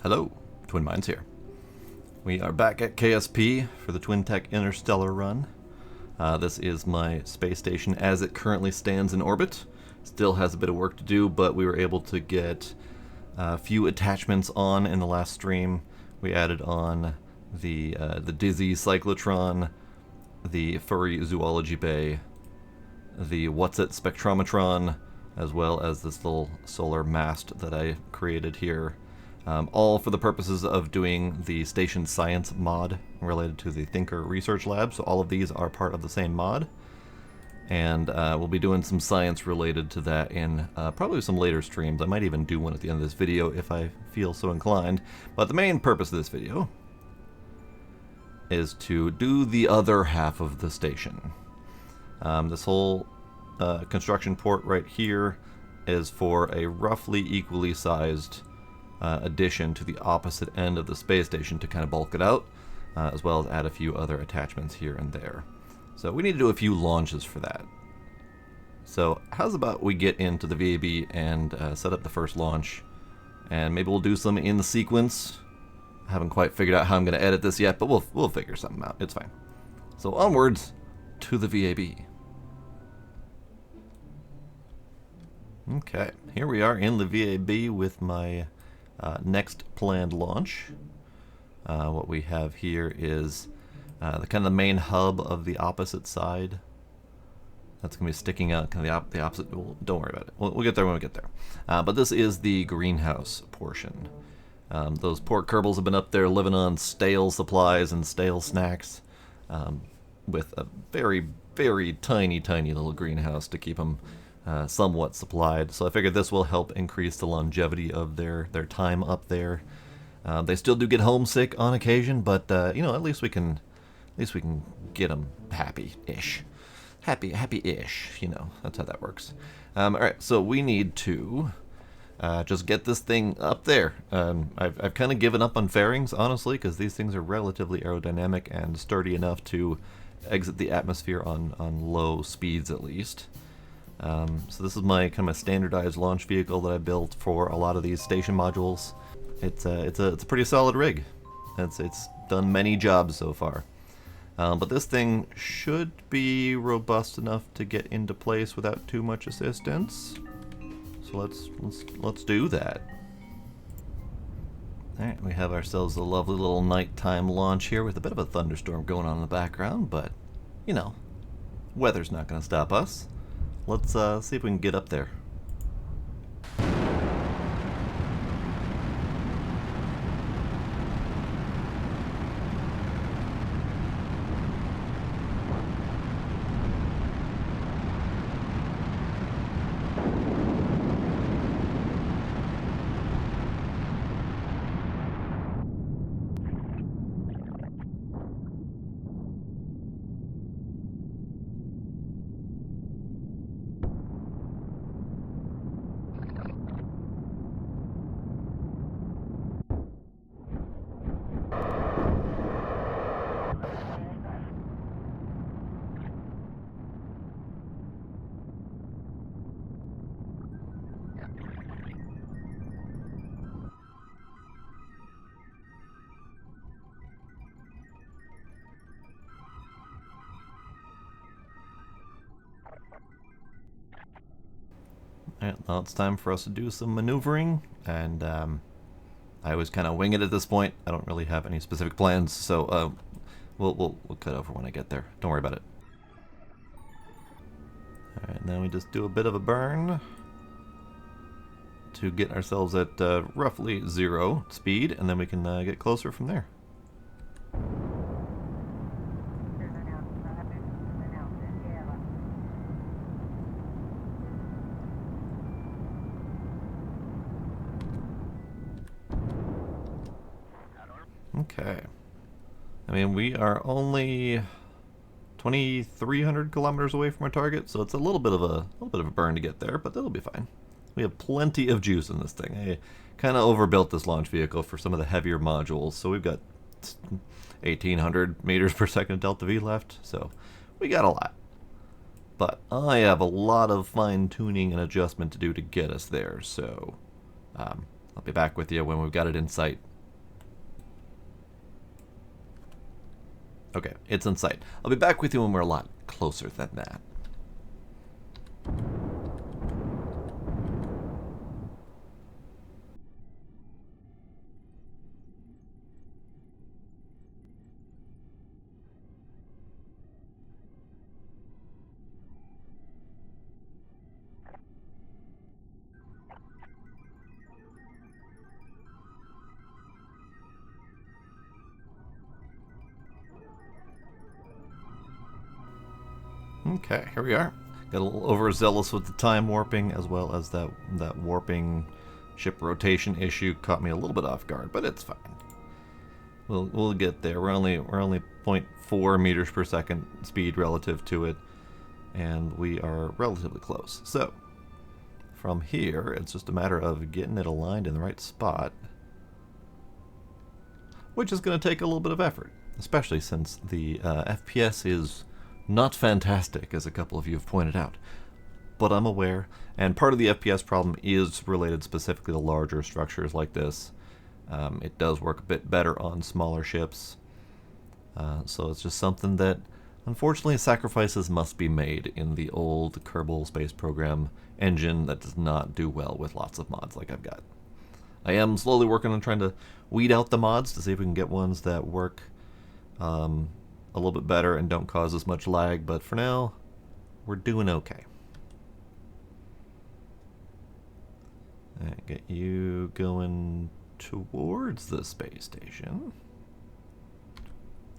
Hello, Twin Minds here. We are back at KSP for the TwinTech Interstellar run. This is my space station as it currently stands in orbit. Still has a bit of work to do, but we were able to get a few attachments on in the last stream. We added on the Dizzy Cyclotron, the Furry Zoology Bay, the What's It Spectrometron, as well as this little solar mast that I created here. All for the purposes of doing the station science mod related to the Thinker Research Lab. So all of these are part of the same mod. And we'll be doing some science related to that in probably some later streams. I might even do one at the end of this video if I feel so inclined. But the main purpose of this video is to do the other half of the station. This whole construction port right here is for a roughly equally sized addition to the opposite end of the space station to kind of bulk it out, as well as add a few other attachments here and there. So we need to do a few launches for that. So how's about we get into the VAB and set up the first launch, and maybe we'll do some in the sequence. I haven't quite figured out how I'm going to edit this yet, but we'll figure something out. It's fine. So onwards to the VAB. Okay, here we are in the VAB with my next planned launch. What we have here is the kind of the main hub of the opposite side. That's going to be sticking out kind of the opposite. Well, don't worry about it. We'll get there when we get there. But this is the greenhouse portion. Those poor Kerbals have been up there living on stale supplies and stale snacks, with a very, very tiny little greenhouse to keep them somewhat supplied. So I figured this will help increase the longevity of their time up there. They still do get homesick on occasion, but you know, at least we can get them happy-ish. Happy-ish, you know, that's how that works. Alright, so we need to just get this thing up there. I've kind of given up on fairings, honestly, because these things are relatively aerodynamic and sturdy enough to exit the atmosphere on low speeds at least. So this is my kind of standardized launch vehicle that I built for a lot of these station modules. It's a pretty solid rig. It's done many jobs so far. But this thing should be robust enough to get into place without too much assistance. So let's do that. All right, we have ourselves a lovely little nighttime launch here with a bit of a thunderstorm going on in the background, but you know, weather's not going to stop us. Let's see if we can get up there. Alright, now it's time for us to do some maneuvering, and I always kind of wing it at this point. I don't really have any specific plans, so we'll cut over when I get there. Don't worry about it. Alright, now we just do a bit of a burn to get ourselves at roughly 0 speed, and then we can get closer from there. Okay. I mean, we are only 2,300 kilometers away from our target, so it's a little bit of a burn to get there, but that'll be fine. We have plenty of juice in this thing. I kind of overbuilt this launch vehicle for some of the heavier modules, so we've got 1,800 meters per second delta V left, so we got a lot. But I have a lot of fine-tuning and adjustment to do to get us there, so I'll be back with you when we've got it in sight Okay, it's in sight. I'll be back with you when we're a lot closer than that. Okay, here we are. Got a little overzealous with the time warping, as well as that warping ship rotation issue caught me a little bit off guard, but it's fine. We'll get there. We're only 0.4 meters per second speed relative to it, and we are relatively close. So from here, it's just a matter of getting it aligned in the right spot, which is going to take a little bit of effort, especially since the FPS is not fantastic, as a couple of you have pointed out. But I'm aware, and part of the FPS problem is related specifically to larger structures like this. It does work a bit better on smaller ships, so it's just something that, unfortunately, sacrifices must be made in the old Kerbal space program engine that does not do well with lots of mods like I've got. I am slowly working on trying to weed out the mods to see if we can get ones that work a little bit better and don't cause as much lag, but for now, we're doing okay. And get you going towards the space station.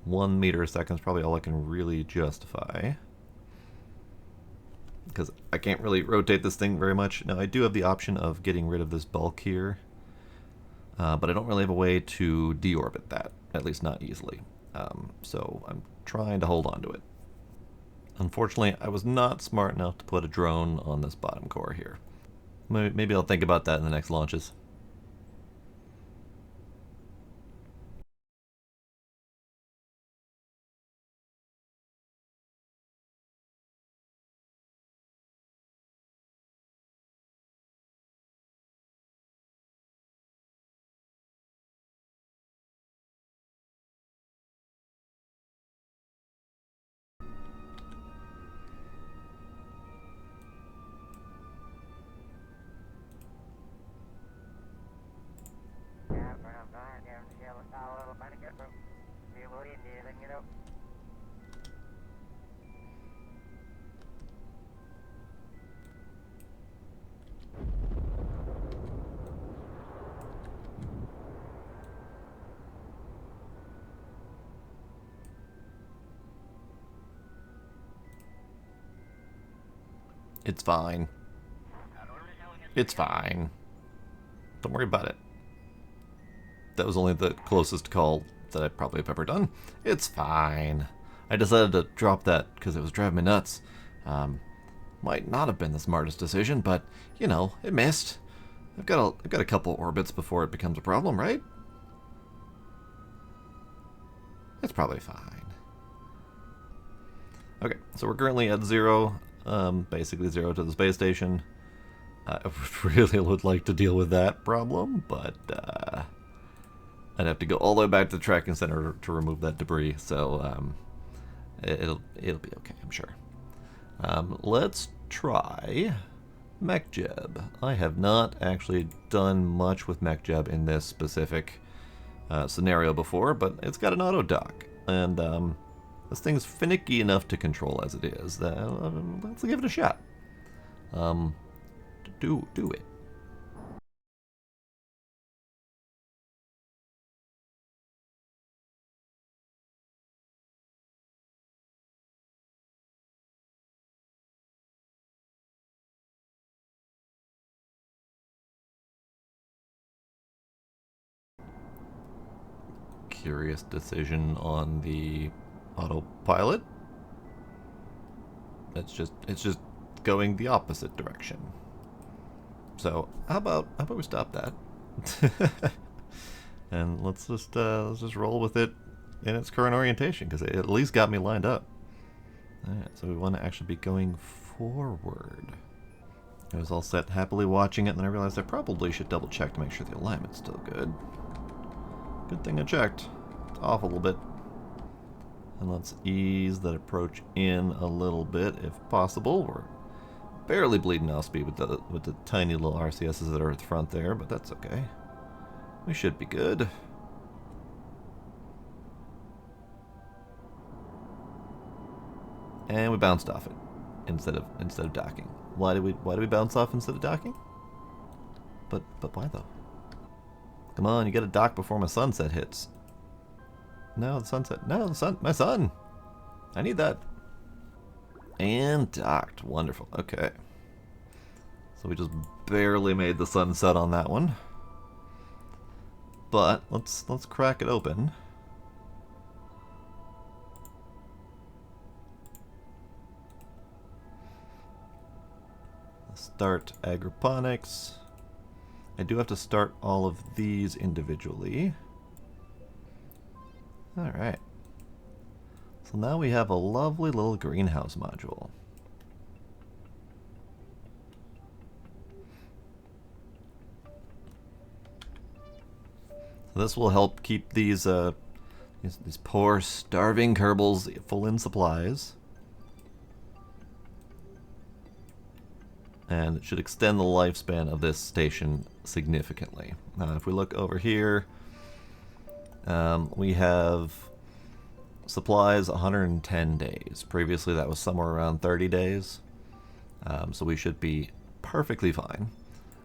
1 meter a second is probably all I can really justify, because I can't really rotate this thing very much. Now, I do have the option of getting rid of this bulk here, but I don't really have a way to deorbit that, at least not easily. So I'm trying to hold on to it. Unfortunately, I was not smart enough to put a drone on this bottom core here. Maybe I'll think about that in the next launches. It's fine. It's fine. Don't worry about it. That was only the closest call that I probably have ever done. It's fine. I decided to drop that because it was driving me nuts. Might not have been the smartest decision, but, you know, it missed. I've got a couple orbits before it becomes a problem, right? It's probably fine. Okay, so we're currently at 0, basically 0 to the space station. I really would like to deal with that problem, but I'd have to go all the way back to the tracking center to remove that debris, so it'll be okay, I'm sure. Let's try MechJeb. I have not actually done much with MechJeb in this specific scenario before, but it's got an auto dock, and this thing's finicky enough to control as it is. Let's give it a shot. Do it. Curious decision on the autopilot. It's just going the opposite direction. So how about we stop that, and let's just roll with it in its current orientation, because it at least got me lined up. Alright, so we want to actually be going forward. I was all set, happily watching it, and then I realized I probably should double check to make sure the alignment's still good. Good thing I checked. It's off a little bit. And let's ease that approach in a little bit if possible. We're barely bleeding off speed with the tiny little RCSs that are at the front there, but that's okay. We should be good. And we bounced off it instead of docking. Why do we bounce off instead of docking? But why though? Come on, you gotta dock before my sunset hits. No, the sunset. No, the sun. My sun. I need that. And docked. Wonderful. Okay. So we just barely made the sunset on that one. But let's crack it open. Start agroponics. I do have to start all of these individually. Alright. So now we have a lovely little greenhouse module. So this will help keep these poor starving Kerbals full in supplies. And it should extend the lifespan of this station significantly. Now if we look over here, we have supplies 110 days. Previously that was somewhere around 30 days. So we should be perfectly fine.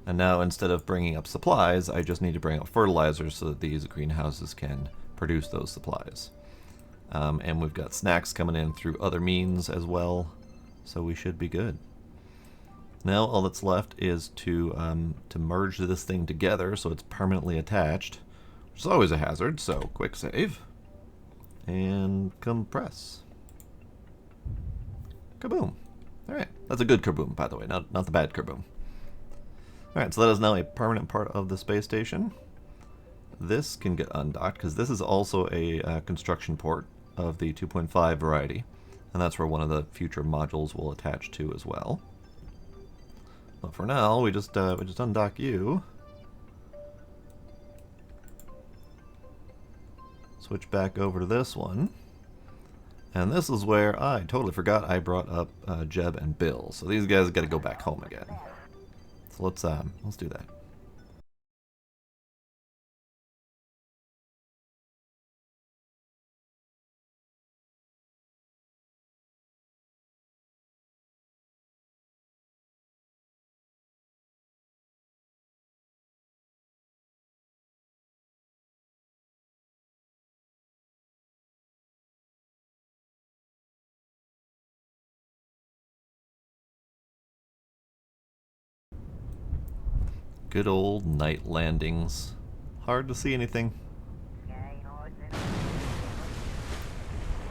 And now instead of bringing up supplies, I just need to bring up fertilizers so that these greenhouses can produce those supplies. And we've got snacks coming in through other means as well, so we should be good. Now all that's left is to merge this thing together so it's permanently attached, which is always a hazard, so quick save. And compress. Kaboom. Alright, that's a good kaboom, by the way, not the bad kaboom. Alright, so that is now a permanent part of the space station. This can get undocked, because this is also a construction port of the 2.5 variety, and that's where one of the future modules will attach to as well. But for now, we just undock you. Switch back over to this one. And this is where I totally forgot I brought up Jeb and Bill. So these guys got to go back home again. So let's do that. Good old night landings. Hard to see anything.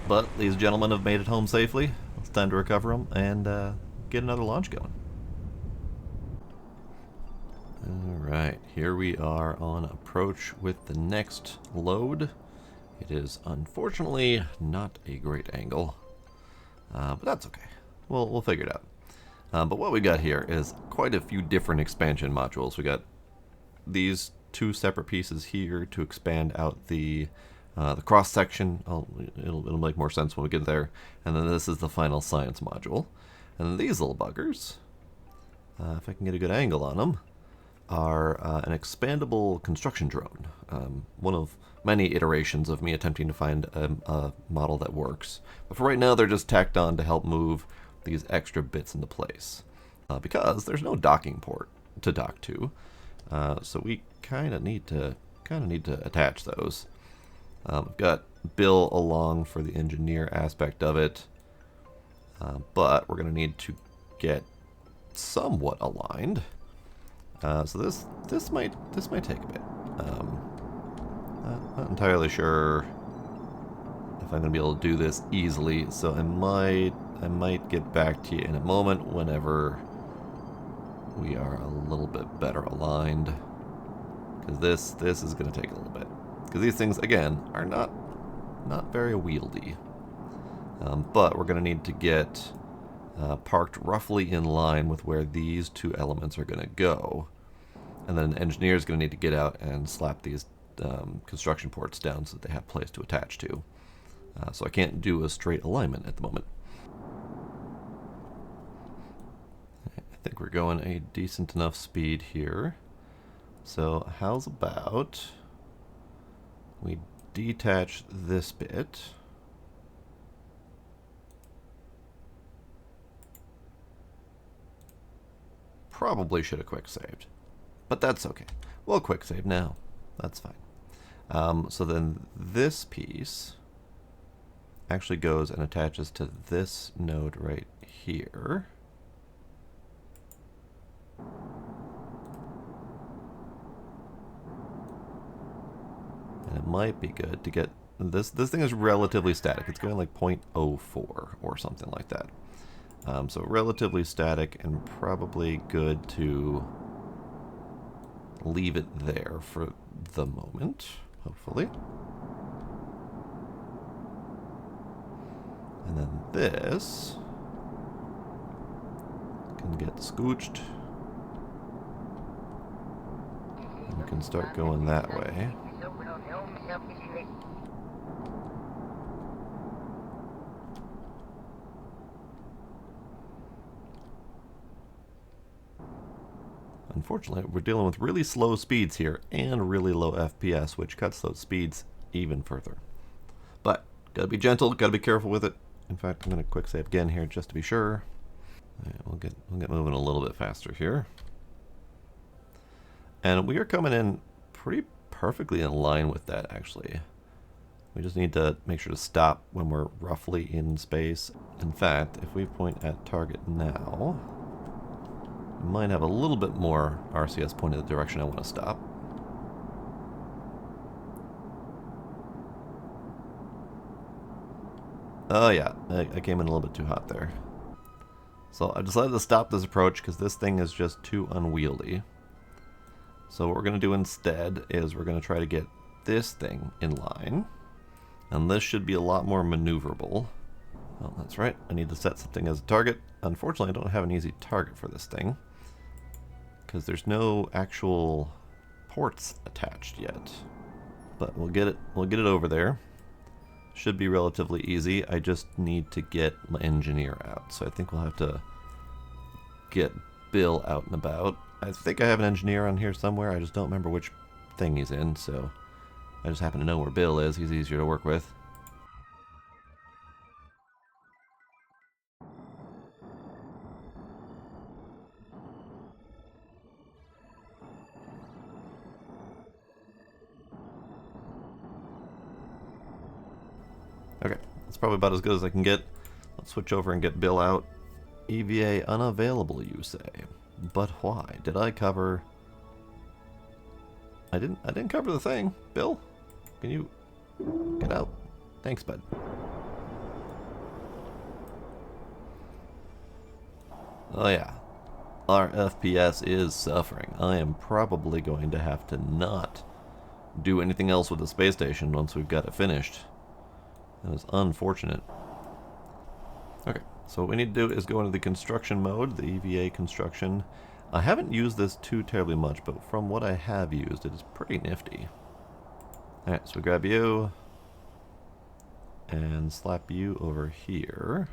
But these gentlemen have made it home safely. It's time to recover them and get another launch going. Alright, here we are on approach with the next load. It is unfortunately not a great angle, but that's okay. We'll figure it out. But what we got here is quite a few different expansion modules. We got these two separate pieces here to expand out the cross section. It'll make more sense when we get there. And then this is the final science module. And then these little buggers, if I can get a good angle on them, are an expandable construction drone. One of many iterations of me attempting to find a model that works. But for right now, they're just tacked on to help move these extra bits into place, because there's no docking port to dock to, so we kind of need to attach those. We've got Bill along for the engineer aspect of it, but we're going to need to get somewhat aligned. So this might take a bit. Not entirely sure if I'm going to be able to do this easily, so I might get back to you in a moment whenever we are a little bit better aligned, because this is going to take a little bit, because these things again are not very wieldy, but we're going to need to get parked roughly in line with where these two elements are going to go, and then an engineer is going to need to get out and slap these construction ports down so that they have place to attach to. So I can't do a straight alignment at the moment. I think we're going a decent enough speed here. So how's about we detach this bit. Probably should have quick saved, but that's okay. We'll quick save now. That's fine. So then this piece actually goes and attaches to this node right here. And it might be good to get this. This thing is relatively static. It's going like 0.04 or something like that. So relatively static and probably good to leave it there for the moment, hopefully. And then this can get scooched. And we can start going that way. Unfortunately, we're dealing with really slow speeds here and really low FPS, which cuts those speeds even further. But gotta be gentle, gotta be careful with it. In fact, I'm gonna quick save again here just to be sure. Right, we'll get moving a little bit faster here. And we are coming in pretty perfectly in line with that, actually. We just need to make sure to stop when we're roughly in space. In fact, if we point at target now, we might have a little bit more RCS pointed the direction I want to stop. Oh yeah, I came in a little bit too hot there. So I decided to stop this approach because this thing is just too unwieldy. So what we're going to do instead is we're going to try to get this thing in line. And this should be a lot more maneuverable. Oh, that's right. I need to set something as a target. Unfortunately, I don't have an easy target for this thing, because there's no actual ports attached yet. But we'll get it over there. Should be relatively easy. I just need to get my engineer out. So I think we'll have to get Bill out and about. I think I have an engineer on here somewhere. I just don't remember which thing he's in, so I just happen to know where Bill is. He's easier to work with. Okay, that's probably about as good as I can get. Let's switch over and get Bill out. EVA unavailable, you say. But why? Did I cover... I didn't cover the thing. Bill, can you get out? Thanks, bud. Oh yeah. Our FPS is suffering. I am probably going to have to not do anything else with the space station once we've got it finished. That is unfortunate. Okay, so what we need to do is go into the construction mode, the EVA construction. I haven't used this too terribly much, but from what I have used, it is pretty nifty. Alright, so we grab you and slap you over here.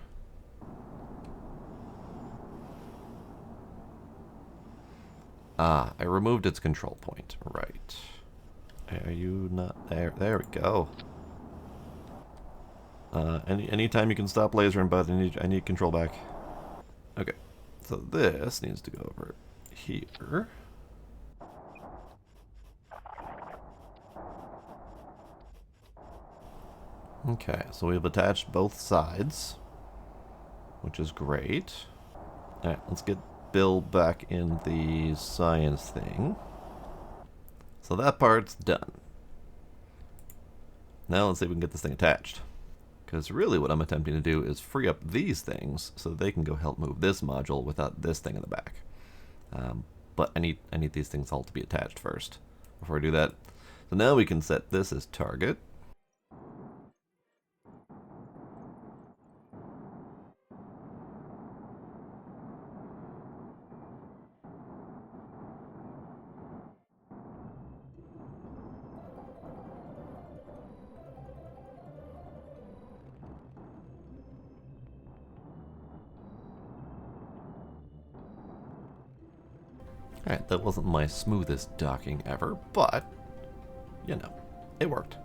Ah, I removed its control point. Right. Are you not there? There we go. Anytime you can stop lasering, but I need control back. Okay, so this needs to go over here. Okay, so we've attached both sides, which is great. Alright, let's get Bill back in the science thing. So that part's done. Now let's see if we can get this thing attached. Because really what I'm attempting to do is free up these things so that they can go help move this module without this thing in the back. But I need these things all to be attached first before I do that. So now we can set this as target. Alright, that wasn't my smoothest docking ever, but, you know, it worked.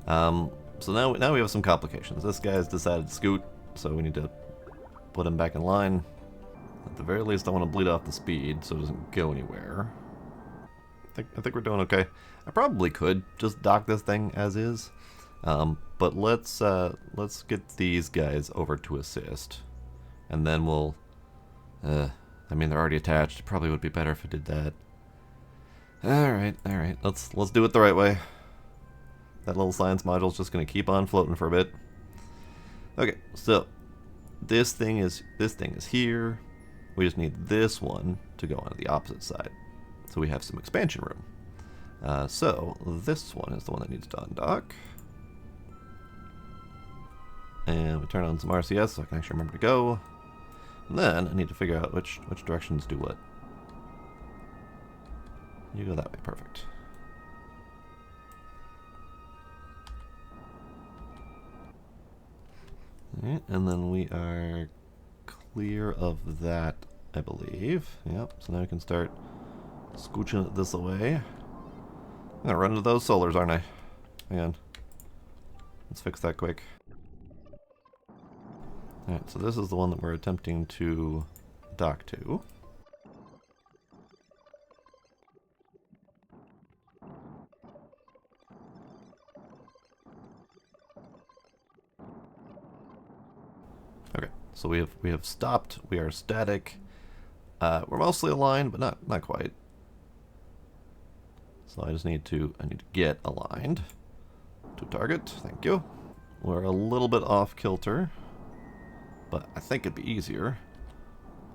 So now we have some complications. This guy's decided to scoot, so we need to put him back in line. At the very least, I want to bleed off the speed so it doesn't go anywhere. I think we're doing okay. I probably could just dock this thing as is, but let's get these guys over to assist, and then we'll. I mean, they're already attached. It probably would be better if I did that. All right. Let's do it the right way. That little science module's just gonna keep on floating for a bit. Okay, so this thing is here. We just need this one to go onto the opposite side, so we have some expansion room. So this one is the one that needs to undock, and we turn on some RCS so I can actually remember to go. And then I need to figure out which directions do what. You go that way, perfect. Alright, and then we are clear of that, I believe. Yep, so now we can start scooching it this away. I'm gonna run into those solars, aren't I? Hang on. Let's fix that quick. Alright, so this is the one that we're attempting to dock to. Okay, so we have stopped. We are static. We're mostly aligned, but not quite. So I need to get aligned to target. Thank you. We're a little bit off kilter, but I think it'd be easier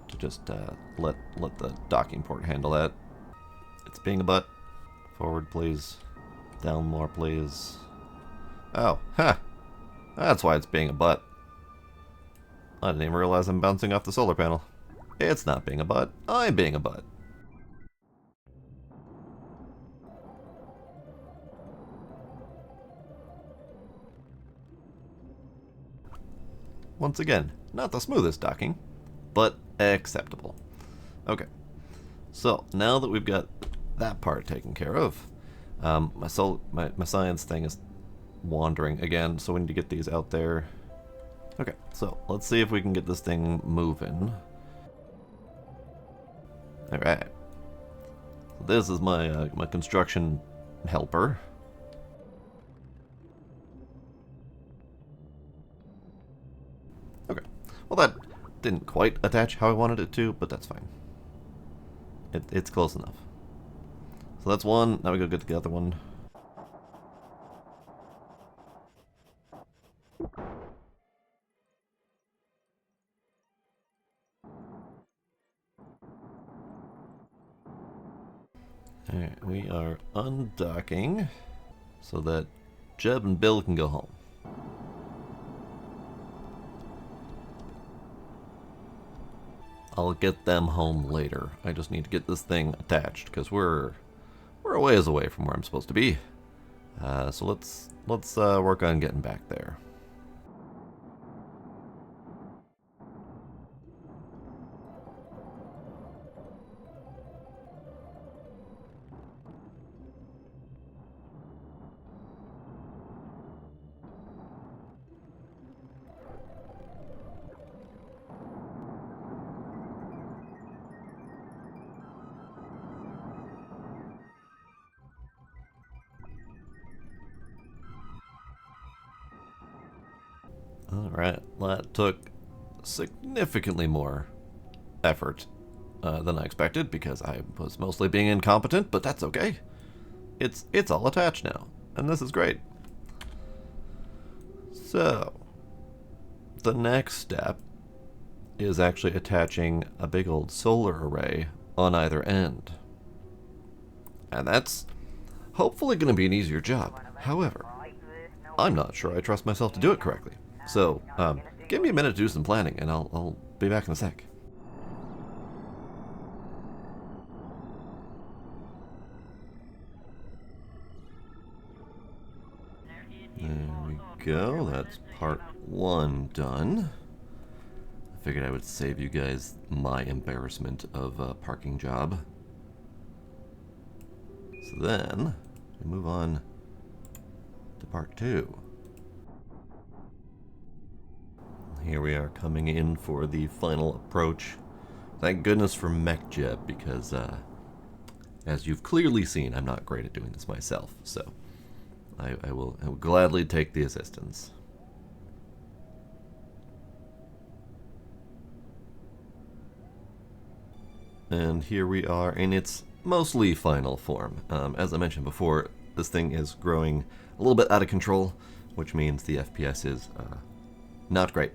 to just let the docking port handle that. It's being a butt. Forward, please. Down more, please. Oh, ha! That's why it's being a butt. I didn't even realize I'm bouncing off the solar panel. It's not being a butt. I'm being a butt. Once again, not the smoothest docking, but acceptable. Okay, so now that we've got that part taken care of, my science thing is wandering again, so we need to get these out there. Okay, so let's see if we can get this thing moving. Alright. This is my my construction helper. Okay. Well, that didn't quite attach how I wanted it to, but that's fine. It's close enough. So that's one. Now we go get the other one. Alright, we are undocking so that Jeb and Bill can go home. I'll get them home later. I just need to get this thing attached because we're a ways away from where I'm supposed to be. So let's work on getting back there. Alright, that took significantly more effort than I expected because I was mostly being incompetent, but that's okay. It's all attached now, and this is great. So, the next step is actually attaching a big old solar array on either end. And that's hopefully going to be an easier job. However, I'm not sure I trust myself to do it correctly. So, give me a minute to do some planning, and I'll be back in a sec. There we go. That's part one done. I figured I would save you guys my embarrassment of a parking job. So then, we move on to part 2. Here we are coming in for the final approach. Thank goodness for MechJeb, because as you've clearly seen, I'm not great at doing this myself, so I will gladly take the assistance. And here we are in its mostly final form. As I mentioned before, this thing is growing a little bit out of control, which means the FPS is not great.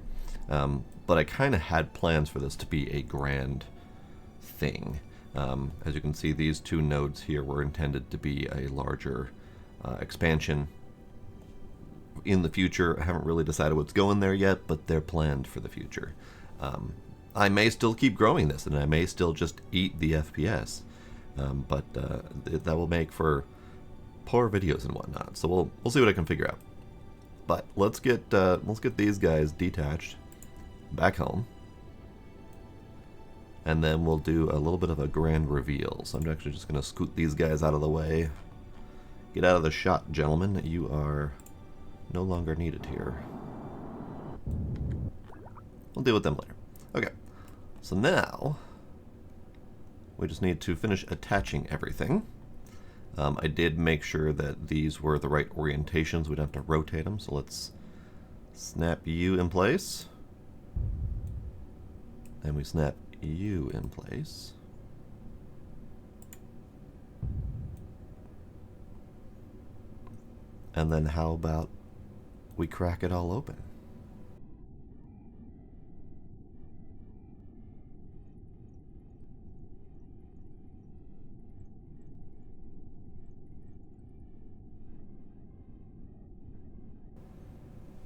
But I kind of had plans for this to be a grand thing. As you can see, these 2 nodes here were intended to be a larger expansion in the future. I haven't really decided what's going there yet, but they're planned for the future. I may still keep growing this, and I may still just eat the FPS, but that will make for poor videos and whatnot. So we'll see what I can figure out. But let's get these guys detached back home, and then we'll do a little bit of a grand reveal. So I'm actually just going to scoot these guys out of the way. Get out of the shot, gentlemen. You are no longer needed here. We'll deal with them later. Okay, so now we just need to finish attaching everything. I did make sure that these were the right orientations. We don't have to rotate them, so let's snap you in place. And we snap you in place. And then how about we crack it all open?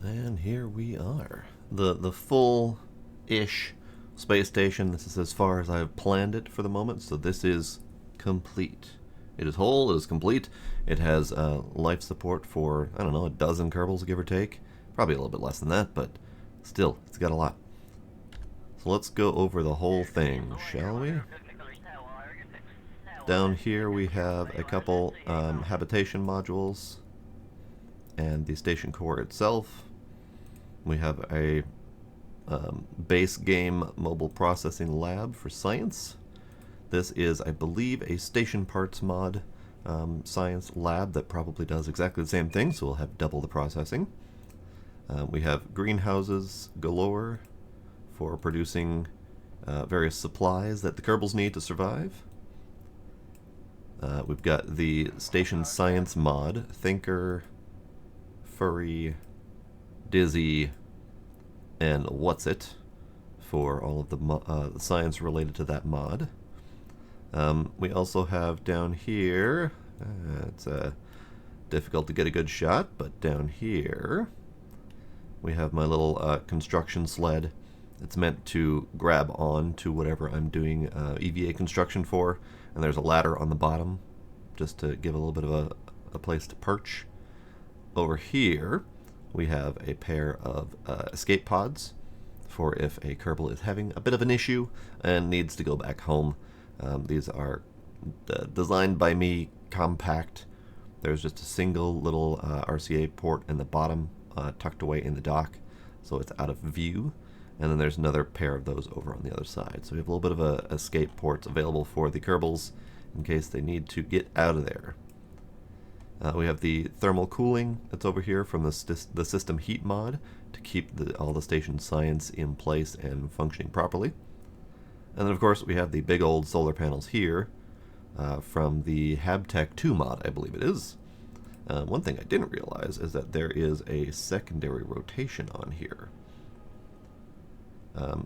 And here we are. The full-ish space station. This is as far as I've planned it for the moment, so this is complete. It is whole, it is complete. It has life support for, I don't know, a dozen Kerbals, give or take. Probably a little bit less than that, but still, it's got a lot. So let's go over the whole thing, shall we? Down here we have a couple habitation modules and the station core itself. We have a base game mobile processing lab for science. This is, I believe, a station parts mod science lab that probably does exactly the same thing, so we'll have double the processing. We have greenhouses galore for producing various supplies that the Kerbals need to survive. We've got the station science mod, Thinker, Furry, Dizzy, and What's It, for all of the science related to that mod. We also have down here, it's difficult to get a good shot, but down here we have my little construction sled. It's meant to grab on to whatever I'm doing EVA construction for, and there's a ladder on the bottom just to give a little bit of a place to perch. Over here we have a pair of escape pods for if a Kerbal is having a bit of an issue and needs to go back home. These are designed by me, compact. There's just a single little RCA port in the bottom, tucked away in the dock, so it's out of view. And then there's another pair of those over on the other side. So we have a little bit of escape ports available for the Kerbals in case they need to get out of there. We have the thermal cooling that's over here from the system heat mod to keep all the station science in place and functioning properly. And then of course we have the big old solar panels here from the Habtech 2 mod, I believe it is. One thing I didn't realize is that there is a secondary rotation on here.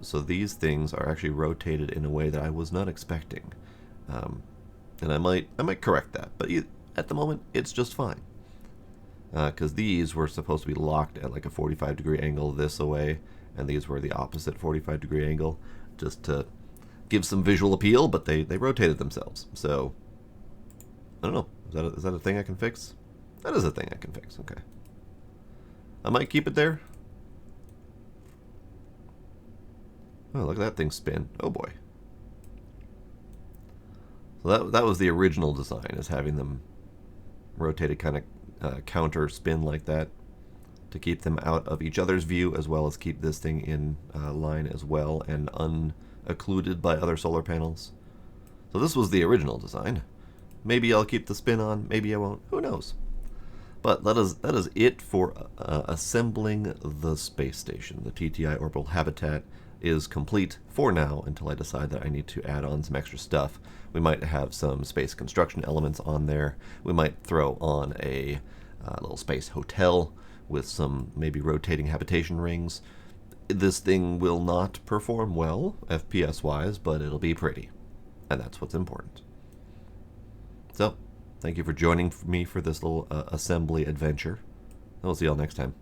So these things are actually rotated in a way that I was not expecting. And I might correct that, but at the moment it's just fine. Because these were supposed to be locked at like a 45-degree angle this way, and these were the opposite 45-degree angle, just to give some visual appeal, but they rotated themselves. So, I don't know. Is that a thing I can fix? That is a thing I can fix, okay. I might keep it there. Oh, look at that thing spin. Oh boy. So that was the original design, is having them rotated kind of counter spin like that to keep them out of each other's view, as well as keep this thing in line as well and unoccluded by other solar panels. So this was the original design. Maybe I'll keep the spin on, maybe I won't, who knows. But that is it for assembling the space station. The TTI Orbital Habitat is complete for now until I decide that I need to add on some extra stuff. We might have some space construction elements on there. We might throw on a little space hotel with some maybe rotating habitation rings. This thing will not perform well FPS-wise, but it'll be pretty. And that's what's important. So, thank you for joining me for this little assembly adventure. And we'll see y'all next time.